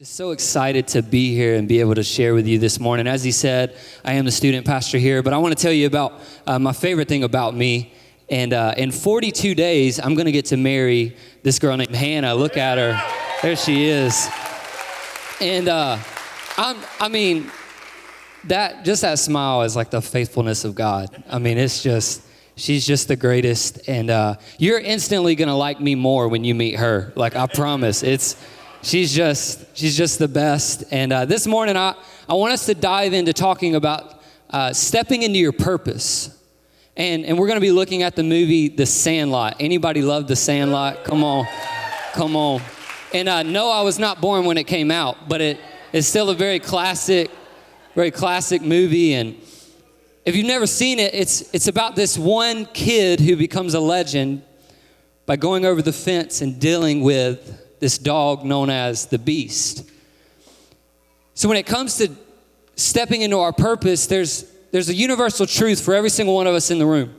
Just so excited to be here and be able to share with you this morning. As he said, I am the student pastor here, but I want to tell you about my favorite thing about me. And in 42 days, I'm going to get to marry this girl named Hannah. Look at her. There she is. And that smile is like the faithfulness of God. I mean, she's just the greatest. And you're instantly going to like me more when you meet her. Like, I promise. She's just the best. And this morning, I want us to dive into talking about stepping into your purpose. And we're going to be looking at the movie The Sandlot. Anybody love The Sandlot? Come on. And no, I was not born when it came out, but it's still a very classic movie. And if you've never seen it, it's about this one kid who becomes a legend by going over the fence and dealing with this dog known as the Beast. So when it comes to stepping into our purpose, there's a universal truth for every single one of us in the room,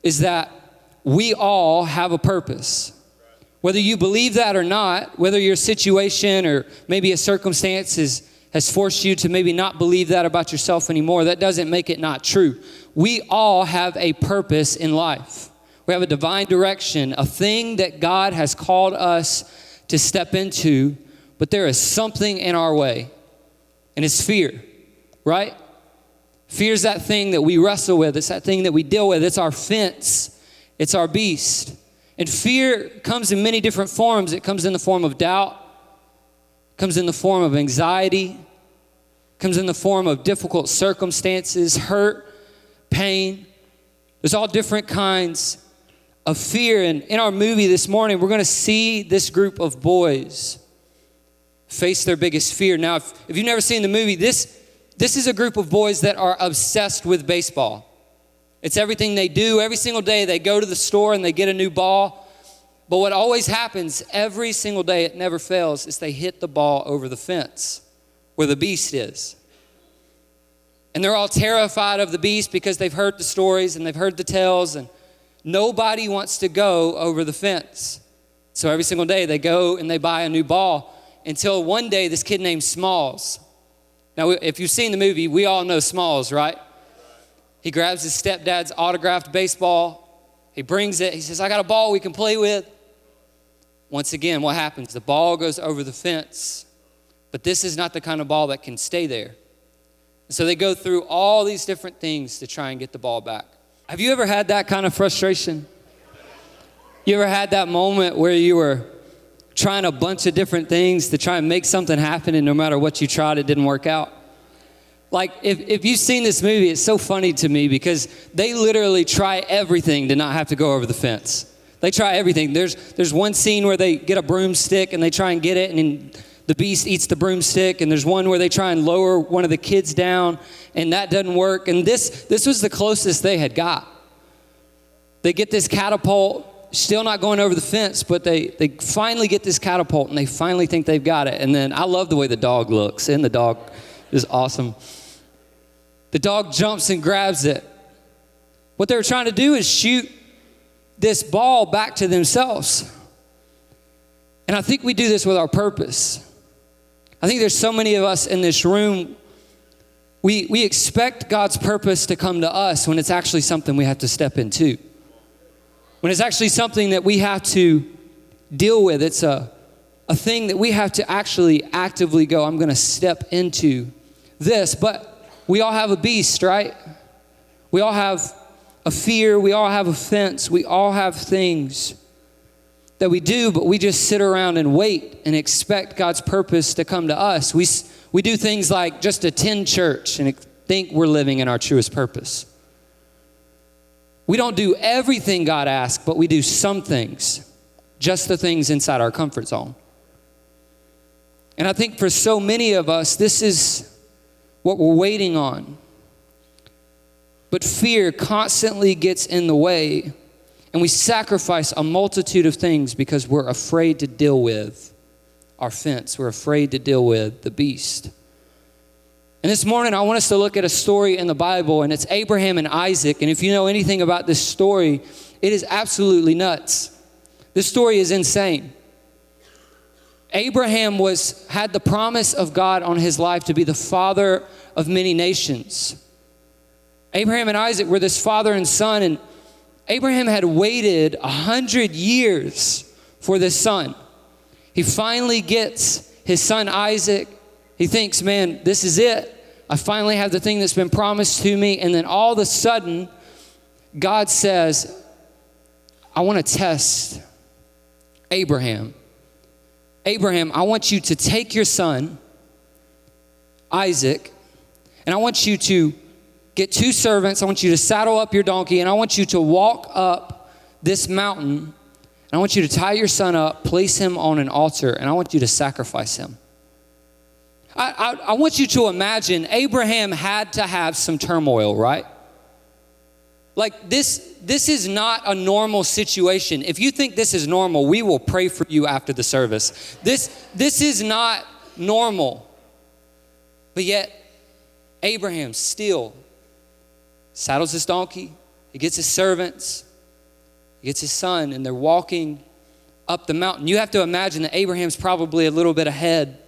is that we all have a purpose. Whether you believe that or not, whether your situation or maybe a circumstance has forced you to maybe not believe that about yourself anymore, that doesn't make it not true. We all have a purpose in life. We have a divine direction, a thing that God has called us to step into, but there is something in our way, and it's fear, right? Fear is that thing that we wrestle with. It's that thing that we deal with. It's our fence. It's our beast. And fear comes in many different forms. It comes in the form of doubt. It comes in the form of anxiety. It comes in the form of difficult circumstances, hurt, pain. There's all different kinds of fear. And in our movie this morning, we're going to see this group of boys face their biggest fear. Now, if you've never seen the movie, this is a group of boys that are obsessed with baseball. It's everything they do. Every single day they go to the store and they get a new ball. But what always happens every single day, it never fails, is they hit the ball over the fence where the Beast is. And they're all terrified of the Beast because they've heard the stories and they've heard the tales, and nobody wants to go over the fence. So every single day they go and they buy a new ball, until one day this kid named Smalls. Now, if you've seen the movie, we all know Smalls, right? He grabs his stepdad's autographed baseball. He brings it. He says, I got a ball we can play with. Once again, what happens? The ball goes over the fence, but this is not the kind of ball that can stay there. And so they go through all these different things to try and get the ball back. Have you ever had that kind of frustration? You ever had that moment where you were trying a bunch of different things to try and make something happen, and no matter what you tried, it didn't work out? Like, if you've seen this movie, it's so funny to me because they literally try everything to not have to go over the fence. They try everything. There's one scene where they get a broomstick and they try and get it, and then the Beast eats the broomstick. And there's one where they try and lower one of the kids down, and that doesn't work. And this was the closest they had got. They get this catapult, still not going over the fence, but they finally get this catapult, and they finally think they've got it. And then I love the way the dog looks, and the dog is awesome. The dog jumps and grabs it. What they were trying to do is shoot this ball back to themselves. And I think we do this with our purpose. I think there's so many of us in this room, we expect God's purpose to come to us when it's actually something we have to step into. When it's actually something that we have to deal with. It's a thing that we have to actually actively go, I'm going to step into this. But we all have a beast, right? We all have a fear. We all have a fence. We all have things that we do, but we just sit around and wait and expect God's purpose to come to us. We do things like just attend church and think we're living in our truest purpose. We don't do everything God asks, but we do some things, just the things inside our comfort zone. And I think for so many of us, this is what we're waiting on. But fear constantly gets in the way, and we sacrifice a multitude of things because we're afraid to deal with our fence. We're afraid to deal with the beast. And this morning, I want us to look at a story in the Bible, and it's Abraham and Isaac. And if you know anything about this story, it is absolutely nuts. This story is insane. Abraham had the promise of God on his life to be the father of many nations. Abraham and Isaac were this father and son, and Abraham had waited 100 years for this son. He finally gets his son Isaac. He thinks, man, this is it. I finally have the thing that's been promised to me. And then all of a sudden, God says, I want to test Abraham. Abraham, I want you to take your son, Isaac, and I want you to get 2 servants. I want you to saddle up your donkey, and I want you to walk up this mountain. And I want you to tie your son up, place him on an altar, and I want you to sacrifice him. I want you to imagine Abraham had to have some turmoil, right? Like this is not a normal situation. If you think this is normal, we will pray for you after the service. This is not normal. But yet, Abraham still saddles his donkey. He gets his servants. He gets his son, and they're walking up the mountain. You have to imagine that Abraham's probably a little bit ahead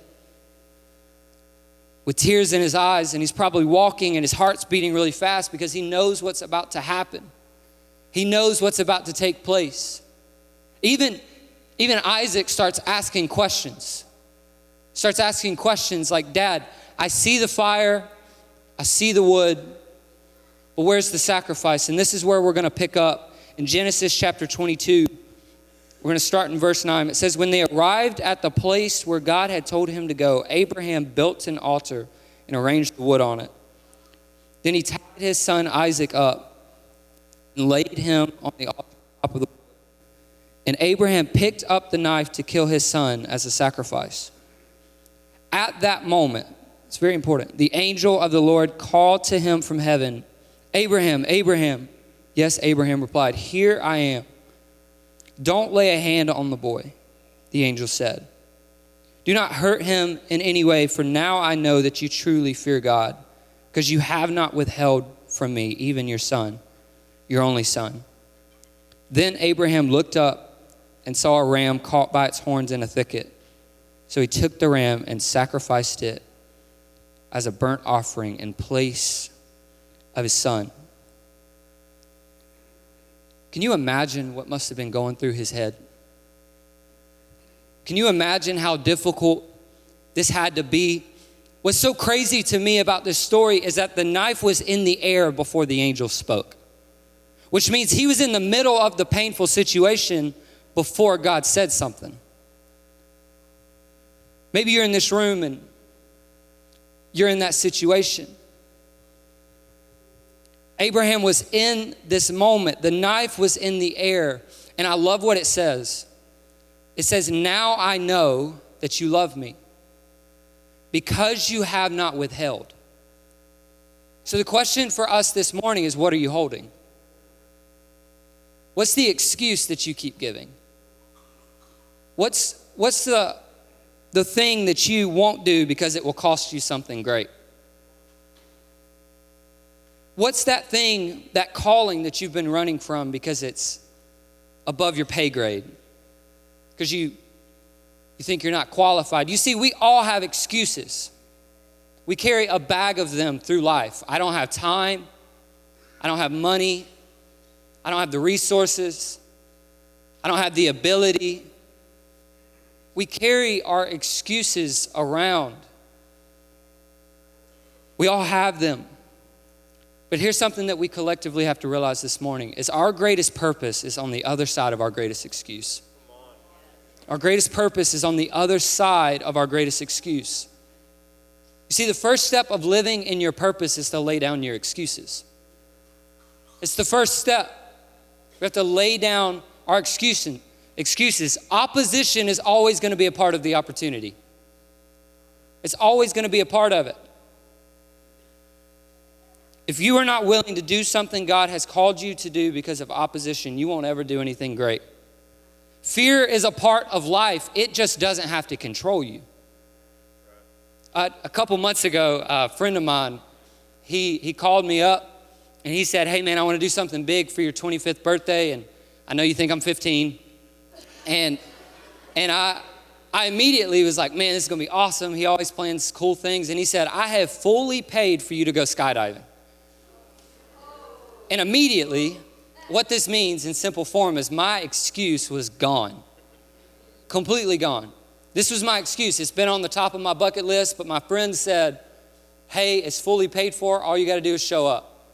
with tears in his eyes, and he's probably walking and his heart's beating really fast because he knows what's about to happen. He knows what's about to take place. Even Isaac starts asking questions. Starts asking questions like, Dad, I see the fire, I see the wood, but where's the sacrifice? And this is where we're going to pick up in Genesis chapter 22. We're going to start in verse 9. It says, when they arrived at the place where God had told him to go, Abraham built an altar and arranged the wood on it. Then he tied his son Isaac up and laid him on the altar top of the wood. And Abraham picked up the knife to kill his son as a sacrifice. At that moment, it's very important, the angel of the Lord called to him from heaven, Abraham, Abraham. Yes, Abraham replied, here I am. Don't lay a hand on the boy, the angel said. Do not hurt him in any way, for now I know that you truly fear God, because you have not withheld from me even your son, your only son. Then Abraham looked up and saw a ram caught by its horns in a thicket. So he took the ram and sacrificed it as a burnt offering in place of his son. Can you imagine what must have been going through his head? Can you imagine how difficult this had to be? What's so crazy to me about this story is that the knife was in the air before the angel spoke, which means he was in the middle of the painful situation before God said something. Maybe you're in this room and you're in that situation. Abraham was in this moment. The knife was in the air. And I love what it says. It says, now I know that you love me because you have not withheld. So the question for us this morning is, what are you holding? What's the excuse that you keep giving? What's the thing that you won't do because it will cost you something great? What's that thing, that calling that you've been running from because it's above your pay grade? Because you think you're not qualified. You see, we all have excuses. We carry a bag of them through life. I don't have time. I don't have money. I don't have the resources. I don't have the ability. We carry our excuses around. We all have them. But here's something that we collectively have to realize this morning is our greatest purpose is on the other side of our greatest excuse. Our greatest purpose is on the other side of our greatest excuse. You see, the first step of living in your purpose is to lay down your excuses. It's the first step. We have to lay down our excuses. Opposition is always going to be a part of the opportunity. It's always going to be a part of it. If you are not willing to do something God has called you to do because of opposition, you won't ever do anything great. Fear is a part of life. It just doesn't have to control you. A couple months ago, a friend of mine, he called me up and he said, hey man, I want to do something big for your 25th birthday. And I know you think I'm 15. And I I immediately was like, man, this is gonna be awesome. He always plans cool things. And he said, I have fully paid for you to go skydiving. And immediately, what this means in simple form is my excuse was gone. Completely gone. This was my excuse. It's been on the top of my bucket list, but my friend said, hey, it's fully paid for. All you got to do is show up.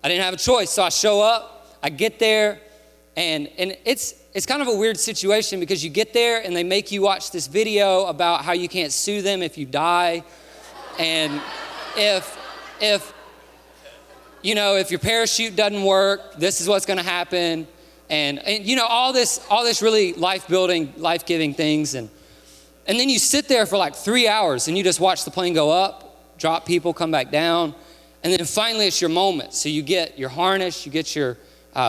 I didn't have a choice, so I show up. I get there, and it's kind of a weird situation because you get there and they make you watch this video about how you can't sue them if you die, and if your parachute doesn't work, this is what's going to happen, and all this really life-building, life-giving things, and then you sit there for like 3 hours and you just watch the plane go up, drop people, come back down, and then finally it's your moment. So you get your harness, you get your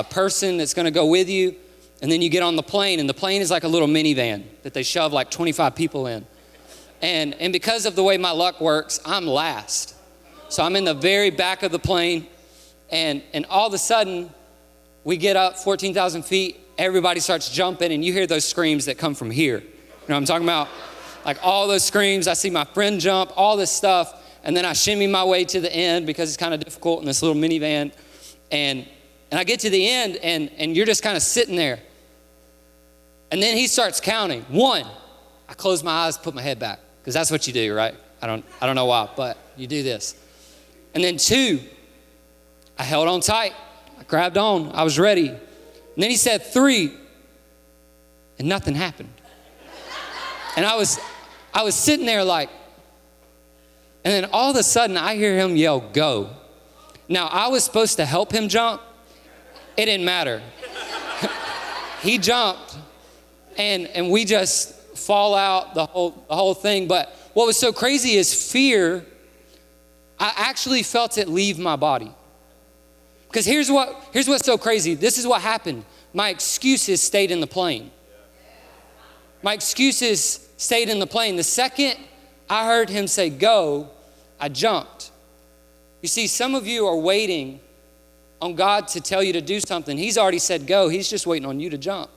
person that's going to go with you, and then you get on the plane, and the plane is like a little minivan that they shove like 25 people in, and because of the way my luck works, I'm last. So I'm in the very back of the plane, and all of a sudden, we get up 14,000 feet, everybody starts jumping, and you hear those screams that come from here. You know what I'm talking about? Like all those screams, I see my friend jump, all this stuff, and then I shimmy my way to the end because it's kind of difficult in this little minivan, and I get to the end, and you're just kind of sitting there. And then he starts counting. 1, I close my eyes, put my head back, because that's what you do, right? I don't know why, but you do this. And then 2, I held on tight. I grabbed on. I was ready. And then he said 3, and nothing happened. And I was sitting there like, and then all of a sudden I hear him yell, go. Now I was supposed to help him jump. It didn't matter. He jumped, and we just fall out the whole thing. But what was so crazy is fear. I actually felt it leave my body. Because here's what's so crazy. This is what happened. My excuses stayed in the plane. My excuses stayed in the plane. The second I heard him say go, I jumped. You see, some of you are waiting on God to tell you to do something. He's already said go. He's just waiting on you to jump.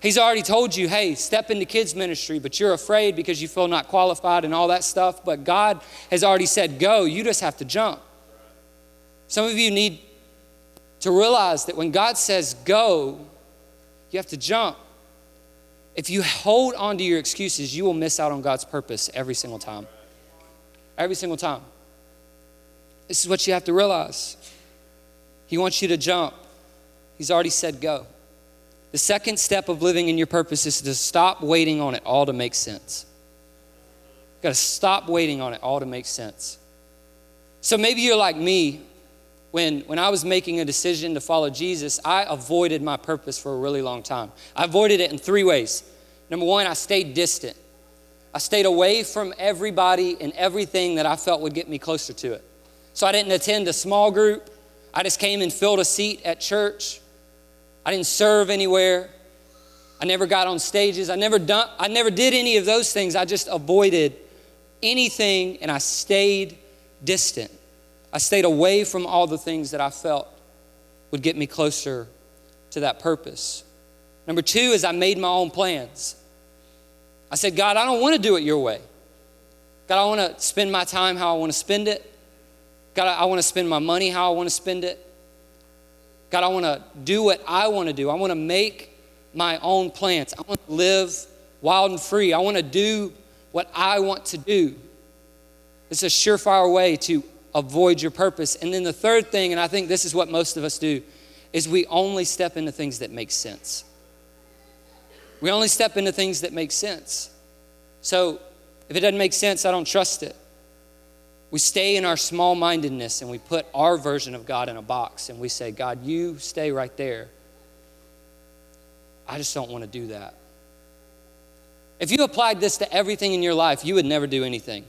He's already told you, hey, step into kids ministry, but you're afraid because you feel not qualified and all that stuff. But God has already said go. You just have to jump. Some of you need to realize that when God says go, you have to jump. If you hold on to your excuses, you will miss out on God's purpose every single time. Every single time. This is what you have to realize. He wants you to jump. He's already said go. The second step of living in your purpose is to stop waiting on it all to make sense. You've got to stop waiting on it all to make sense. So maybe you're like me. When I was making a decision to follow Jesus, I avoided my purpose for a really long time. I avoided it in 3 ways. Number 1, I stayed distant. I stayed away from everybody and everything that I felt would get me closer to it. So I didn't attend a small group. I just came and filled a seat at church. I didn't serve anywhere. I never got on stages. I never did any of those things. I just avoided anything, and I stayed distant. I stayed away from all the things that I felt would get me closer to that purpose. Number 2 is I made my own plans. I said, God, I don't want to do it your way. God, I want to spend my time how I want to spend it. God, I want to spend my money how I want to spend it. God, I want to do what I want to do. I want to make my own plans. I want to live wild and free. I want to do what I want to do. It's a surefire way to avoid your purpose. And then the third thing, and I think this is what most of us do, is we only step into things that make sense. We only step into things that make sense. So if it doesn't make sense, I don't trust it. We stay in our small-mindedness and we put our version of God in a box and we say, God, you stay right there. I just don't want to do that. If you applied this to everything in your life, you would never do anything.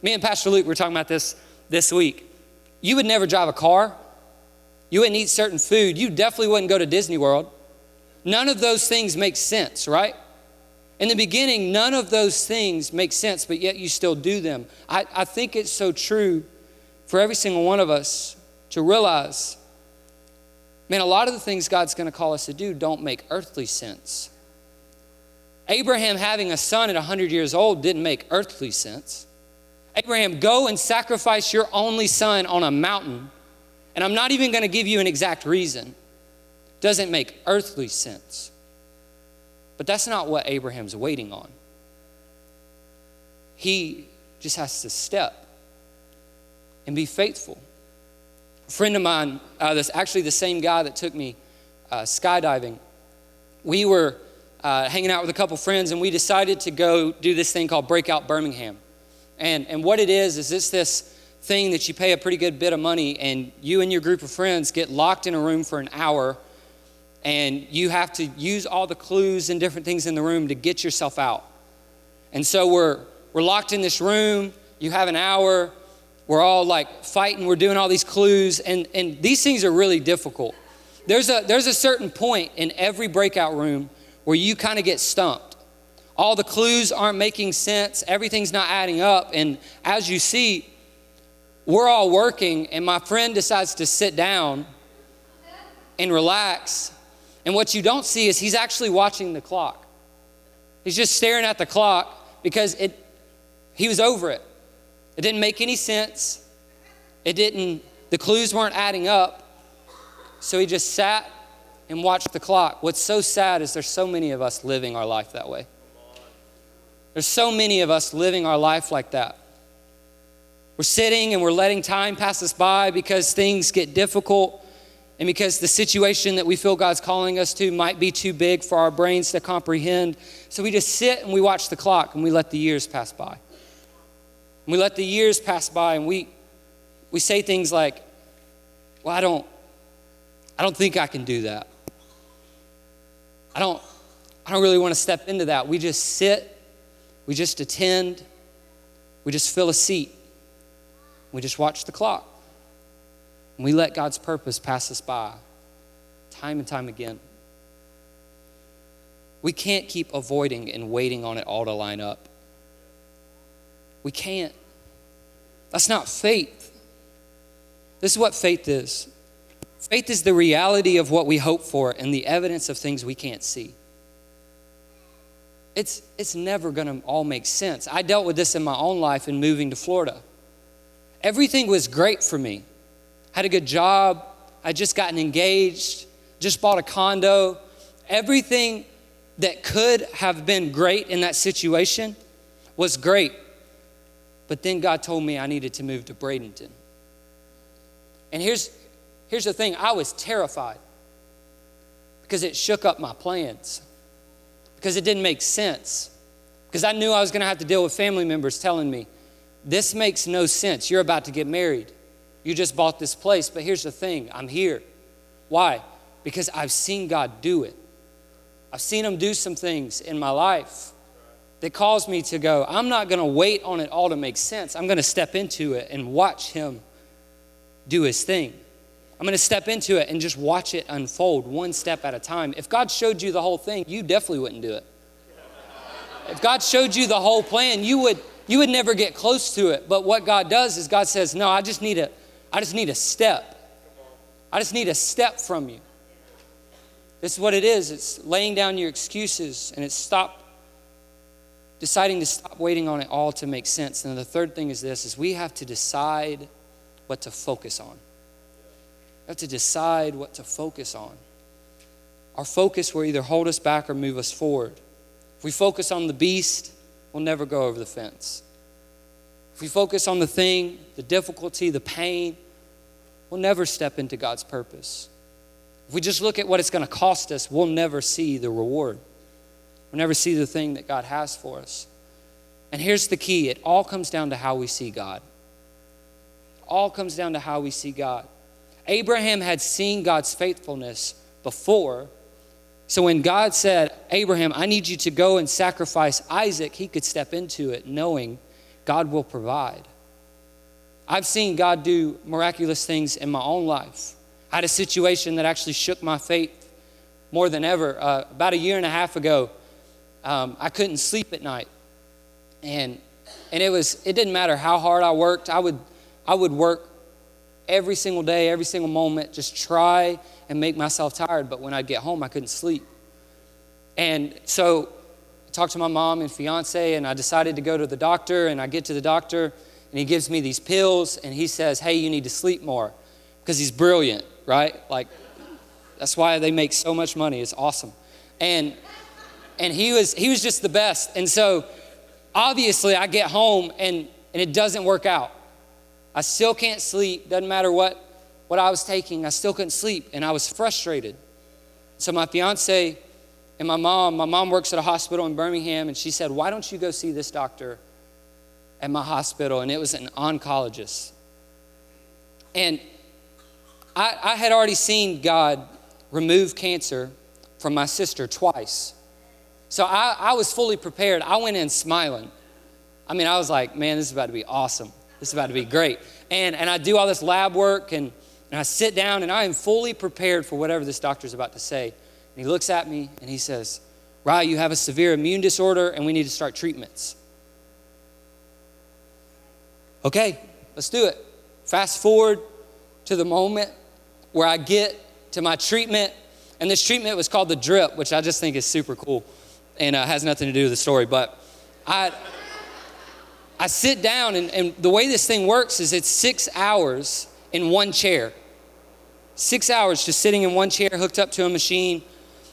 Me and Pastor Luke were talking about this week. You would never drive a car. You wouldn't eat certain food. You definitely wouldn't go to Disney World. None of those things make sense, right? In the beginning, none of those things make sense, but yet you still do them. I think it's so true for every single one of us to realize, man, a lot of the things God's going to call us to do don't make earthly sense. Abraham having a son at 100 years old didn't make earthly sense. Abraham, go and sacrifice your only son on a mountain, and I'm not even going to give you an exact reason. Doesn't make earthly sense. But that's not what Abraham's waiting on. He just has to step and be faithful. A friend of mine, that's actually the same guy that took me skydiving, we were hanging out with a couple friends, and we decided to go do this thing called Breakout Birmingham. And what it is it's this thing that you pay a pretty good bit of money, and you and your group of friends get locked in a room for an hour, and you have to use all the clues and different things in the room to get yourself out. And so we're locked in this room. You have an hour. We're all like fighting. We're doing all these clues, and these things are really difficult. There's a certain point in every breakout room where you kind of get stumped. All the clues aren't making sense. Everything's not adding up. And as you see, we're all working, and my friend decides to sit down and relax. And what you don't see is he's actually watching the clock. He's just staring at the clock because he was over it. It didn't make any sense. The clues weren't adding up. So he just sat and watched the clock. What's so sad is there's so many of us living our life that way. There's so many of us living our life like that. We're sitting and we're letting time pass us by because things get difficult and because the situation that we feel God's calling us to might be too big for our brains to comprehend. So we just sit and we watch the clock and we let the years pass by. And we let the years pass by, and we say things like, well, I don't think I can do that. I don't really want to step into that. We just sit. We just attend, we just fill a seat, we just watch the clock. And we let God's purpose pass us by time and time again. We can't keep avoiding and waiting on it all to line up. We can't. That's not faith. This is what faith is. Faith is the reality of what we hope for and the evidence of things we can't see. It's never gonna all make sense. I dealt with this in my own life in moving to Florida. Everything was great for me. Had a good job, I'd just gotten engaged, just bought a condo. Everything that could have been great in that situation was great. But then God told me I needed to move to Bradenton. And here's the thing, I was terrified because it shook up my plans. Because it didn't make sense. Because I knew I was going to have to deal with family members telling me, this makes no sense. You're about to get married. You just bought this place. But here's the thing, I'm here. Why? Because I've seen God do it. I've seen him do some things in my life that caused me to go, I'm not going to wait on it all to make sense. I'm going to step into it and watch him do his thing. I'm going to step into it and just watch it unfold one step at a time. If God showed you the whole thing, you definitely wouldn't do it. If God showed you the whole plan, you would never get close to it. But what God does is God says, no, I just need a step. I just need a step from you. This is what it is. It's laying down your excuses, and it's deciding to stop waiting on it all to make sense. And the third thing is this, is we have to decide what to focus on. We have to decide what to focus on. Our focus will either hold us back or move us forward. If we focus on the beast, we'll never go over the fence. If we focus on the thing, the difficulty, the pain, we'll never step into God's purpose. If we just look at what it's going to cost us, we'll never see the reward. We'll never see the thing that God has for us. And here's the key. It all comes down to how we see God. It all comes down to how we see God. Abraham had seen God's faithfulness before. So when God said, Abraham, I need you to go and sacrifice Isaac, he could step into it knowing God will provide. I've seen God do miraculous things in my own life. I had a situation that actually shook my faith more than ever. About a year and a half ago, I couldn't sleep at night. And it didn't matter how hard I worked. I would work every single day, every single moment, just try and make myself tired. But when I'd get home, I couldn't sleep. And so talked to my mom and fiance, and I decided to go to the doctor, and I get to the doctor, and he gives me these pills, and he says, hey, you need to sleep more, because he's brilliant, right? Like, that's why they make so much money. It's awesome. And he was just the best. And so obviously I get home and it doesn't work out. I still can't sleep. Doesn't matter what I was taking. I still couldn't sleep, and I was frustrated. So my fiance and my mom works at a hospital in Birmingham, and she said, why don't you go see this doctor at my hospital? And it was an oncologist. And I had already seen God remove cancer from my sister twice. So I was fully prepared. I went in smiling. I mean, I was like, man, this is about to be awesome. This is about to be great. And I do all this lab work, and I sit down, and I am fully prepared for whatever this doctor's about to say. And he looks at me, and he says, Rye, you have a severe immune disorder, and we need to start treatments. Okay, let's do it. Fast forward to the moment where I get to my treatment, and this treatment was called the drip, which I just think is super cool and has nothing to do with the story. But I sit down, and the way this thing works is it's 6 hours in one chair. 6 hours just sitting in one chair hooked up to a machine.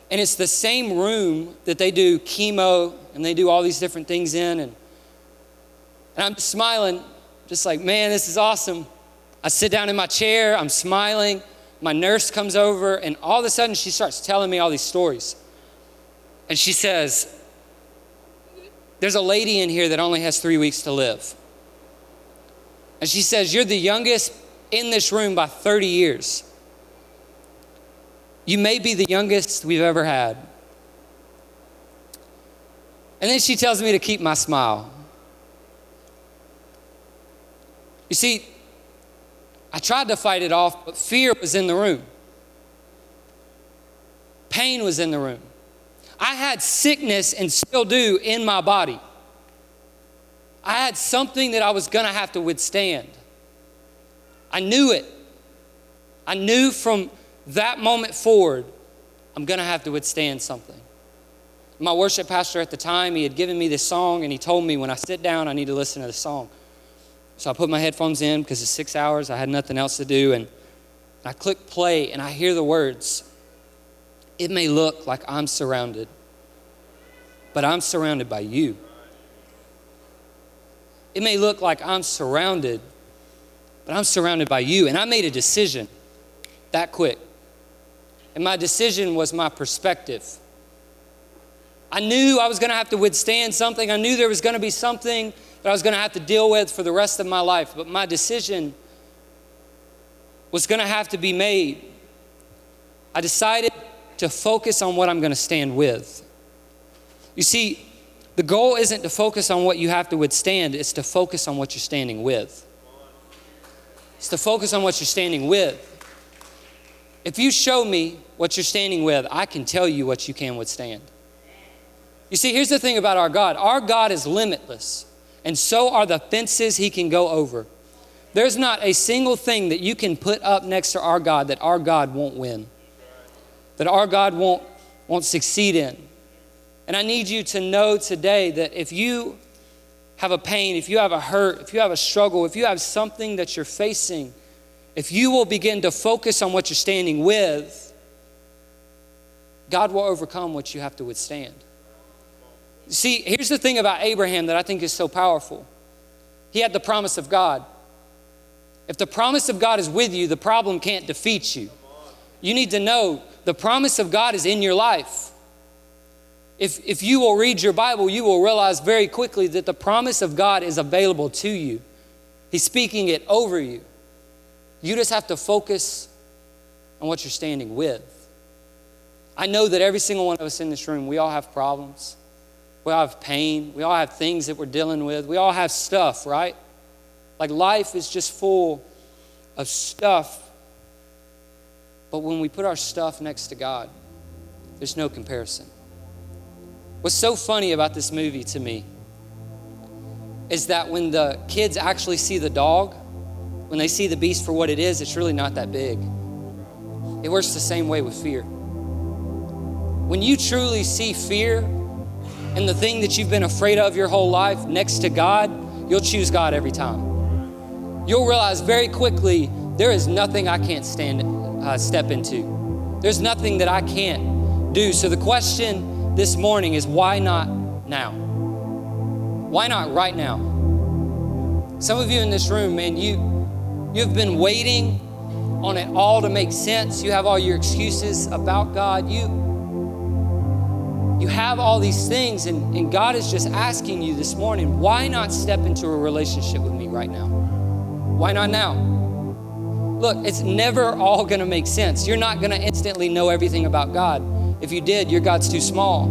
And it's the same room that they do chemo and they do all these different things in. And I'm just smiling, just like, man, this is awesome. I sit down in my chair, I'm smiling. My nurse comes over, and all of a sudden she starts telling me all these stories. And she says, there's a lady in here that only has 3 weeks to live. And she says, you're the youngest in this room by 30 years. You may be the youngest we've ever had. And then she tells me to keep my smile. You see, I tried to fight it off, but fear was in the room. Pain was in the room. I had sickness, and still do, in my body. I had something that I was going to have to withstand. I knew it. I knew from that moment forward, I'm going to have to withstand something. My worship pastor at the time, he had given me this song, and he told me when I sit down, I need to listen to the song. So I put my headphones in because it's 6 hours. I had nothing else to do. And I click play, and I hear the words. It may look like I'm surrounded, but I'm surrounded by you. It may look like I'm surrounded, but I'm surrounded by you. And I made a decision that quick. And my decision was my perspective. I knew I was going to have to withstand something. I knew there was going to be something that I was going to have to deal with for the rest of my life. But my decision was going to have to be made. I decided to focus on what I'm going to stand with. You see, the goal isn't to focus on what you have to withstand. It's to focus on what you're standing with. It's to focus on what you're standing with. If you show me what you're standing with, I can tell you what you can withstand. You see, here's the thing about our God. Our God is limitless, and so are the fences he can go over. There's not a single thing that you can put up next to our God that our God won't win, that our God won't succeed in. And I need you to know today that if you have a pain, if you have a hurt, if you have a struggle, if you have something that you're facing, if you will begin to focus on what you're standing with, God will overcome what you have to withstand. See, here's the thing about Abraham that I think is so powerful. He had the promise of God. If the promise of God is with you, the problem can't defeat you. You need to know the promise of God is in your life. If you will read your Bible, you will realize very quickly that the promise of God is available to you. He's speaking it over you. You just have to focus on what you're standing with. I know that every single one of us in this room, we all have problems. We all have pain. We all have things that we're dealing with. We all have stuff, right? Like life is just full of stuff. But when we put our stuff next to God, there's no comparison. What's so funny about this movie to me is that when the kids actually see the dog, when they see the beast for what it is, it's really not that big. It works the same way with fear. When you truly see fear, and the thing that you've been afraid of your whole life next to God, you'll choose God every time. You'll realize very quickly, there is nothing I can't step into. There's nothing that I can't do. So the question this morning is, why not now? Why not right now? Some of you in this room, man, you've been waiting on it all to make sense. You have all your excuses about God. You have all these things, and God is just asking you this morning, why not step into a relationship with me right now? Why not now? Look, it's never all gonna make sense. You're not gonna instantly know everything about God. If you did, your God's too small.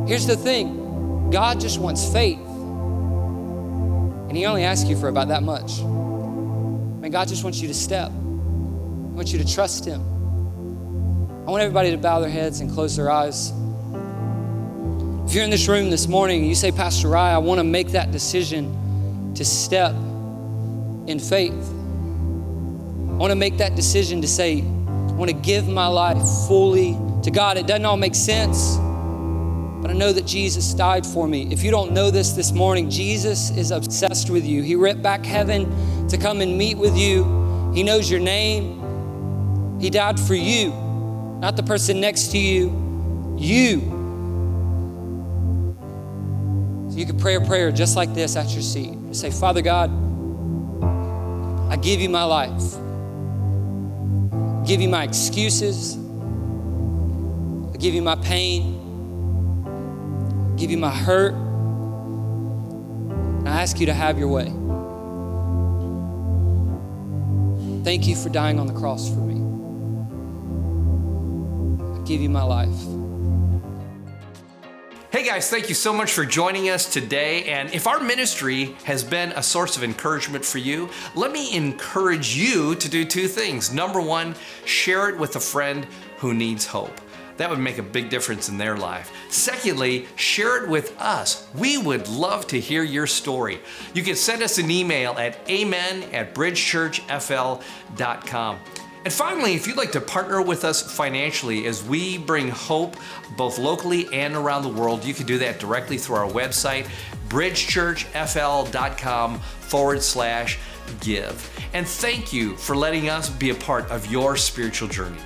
Here's the thing, God just wants faith. And he only asks you for about that much. Man, God just wants you to step. He wants you to trust him. I want everybody to bow their heads and close their eyes. If you're in this room this morning and you say, Pastor Rye, I want to make that decision to step in faith. I want to make that decision to say, I want to give my life fully to God. It doesn't all make sense, but I know that Jesus died for me. If you don't know this morning, Jesus is obsessed with you. He ripped back heaven to come and meet with you. He knows your name. He died for you, not the person next to you, you. So you can pray a prayer just like this at your seat. Just say, Father God, I give you my life. I give you my excuses. I give you my pain. I give you my hurt. And I ask you to have your way. Thank you for dying on the cross for me. I give you my life. Hey guys, thank you so much for joining us today. And if our ministry has been a source of encouragement for you, let me encourage you to do two things. Number one, share it with a friend who needs hope. That would make a big difference in their life. Secondly, share it with us. We would love to hear your story. You can send us an email at amen@bridgechurchfl.com. And finally, if you'd like to partner with us financially as we bring hope both locally and around the world, you can do that directly through our website, bridgechurchfl.com/give. And thank you for letting us be a part of your spiritual journey.